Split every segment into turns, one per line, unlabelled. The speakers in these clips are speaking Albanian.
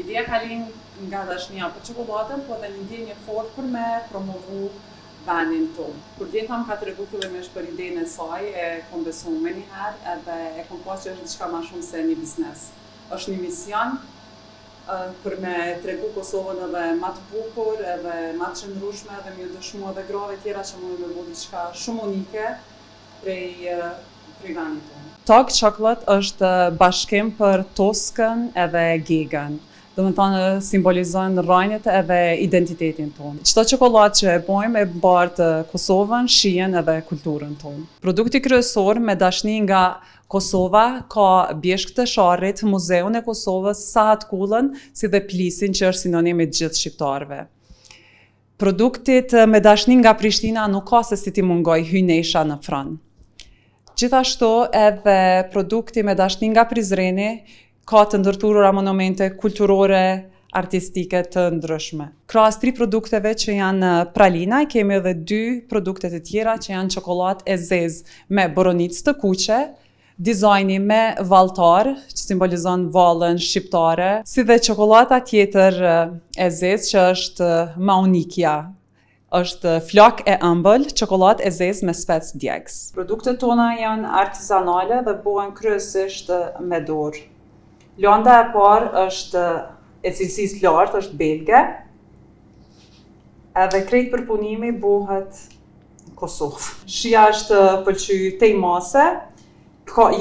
Ideja ka lind nga dashnia për çokoladën, po edhe një ndjenjë fort për me promovu vendin tonë. Kur djeni kam ka tregu fillimisht për idenë e saj, e kom besu më njëherë edhe e kom pas që është diçka më shumë se një biznes. Është një mision për me tregu Kosovën edhe më të bukur, edhe më të qëndrueshme, edhe më dëshmu edhe grave tjera që mund me bëu diçka shumë unike prej vendit tonë. Tag Chocolate është bashkim për Toskën edhe Gegën. Do me thënë simbolizojnë rrajnët edhe identitetin tonë. Çdo çokoladë që e bojmë e mbartë Kosovën, shijen edhe kulturën tonë. Produkti kryesor me dashni nga Kosova ka Bjeshkët e Sharrit, Muzeun e Kosovës, Sahat Kullën, si dhe Plisin që është sinonim i gjithë shqiptarëve. Produktit me dashni nga Prishtina nuk ka se si ti mungoj hynesha në fran. Gjithashtu edhe produkti me dashni nga Prizreni ka të ndërturura monumente kulturore, artistike të ndryshme. Krahas 3 produkteve që janë pralina, kemi edhe 2 produkte të tjera që janë çokoladë e zezë me borovicë të kuqe, dizajni me valltar, që simbolizon vallën shqiptare, si dhe çokolada tjetër e zezë që është Maunikja. Është flak e ëmbël, çokoladë e zezë me spec djegës. Produktet tona janë artizanale dhe bëhen kryesisht me dorë. Lënda e parë është e cilësisë lartë, është belge, edhe krejt përpunimi bëhet në Kosovë. Shija është pëlqy tejmase,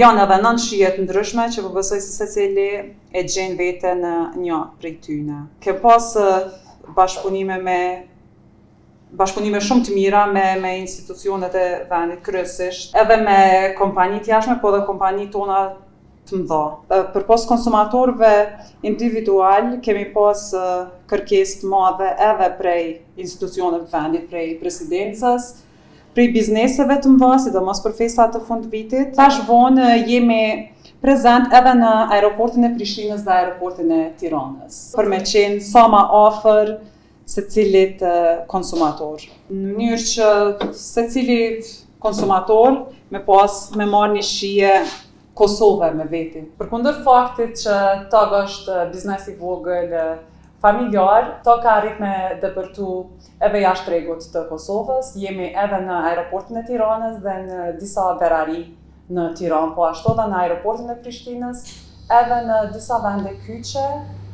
janë edhe 9 shije të ndryshme që besoj se secili e gjen veten në një prej tyne. Ke pas bashkëpunime shumë të mira me institucionet e vendit kryesisht, edhe me kompani të jashtme, po dhe kompani tona të mëdha. Për pas konsumatorëve individual kemi pas kërkesë të madhe edhe prej institucioneve të vendit, prej presidencës, prej bizneseve të mëdha, sidomos për festat të fundvitit. Tash vonë jemi prezent edhe në aeroportin e Prishtinës dhe aeroportin e Tiranës, për me qenë sa më afër secilit konsumator. Në mënyrë që secili konsumator me marrë një shije Kosove me veti. Përkundër faktit që Tag është biznes i vogël familjar, Tag ka arrit me depërtu edhe jashtë tregut të Kosovës. Jemi edhe në aeroportin e Tiranës dhe në disa berari në Tiranë, po ashtu edhe në aeroportin e Prishtinës, edhe në disa vende kyçe,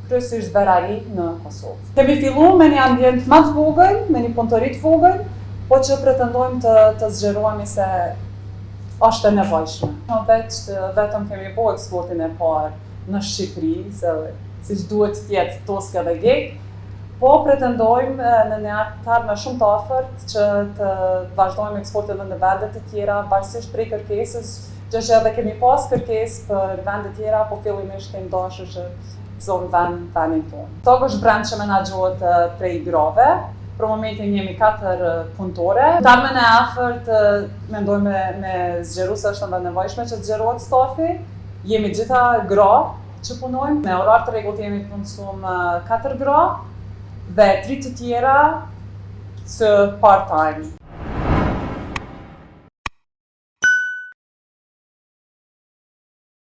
kryesisht berari në Kosovë. Kemi filluar me një ambient më të vogël, me një punëtori të vogël, po që pretendojmë të zgjerohemi se është e nevojshme. Vetëm kemi bo eksportin e parë në Shqipëri, siç duhet të jetë Toskë dhe Gegë, po pretendojmë në një ardhmë shumë të afërt që të vazhdojmë eksportin në vende të tjera, varësisht prej kërkesës, që edhe kemi pas kërkesë për vende të tjera, po fillimisht kemi dashur që të vendin tonë. Tag është brand që menaxhohet prej grave. Për momentin jemi 4 punëtore. Tarmen e afërt mendojmë me zgjeru se është edhe nevojshme që zgjerohet stafi. Jemi gjitha gra që punojmë. Me orar të rregullt jemi të punësuar 4 gra dhe 3 të tjera së part-time.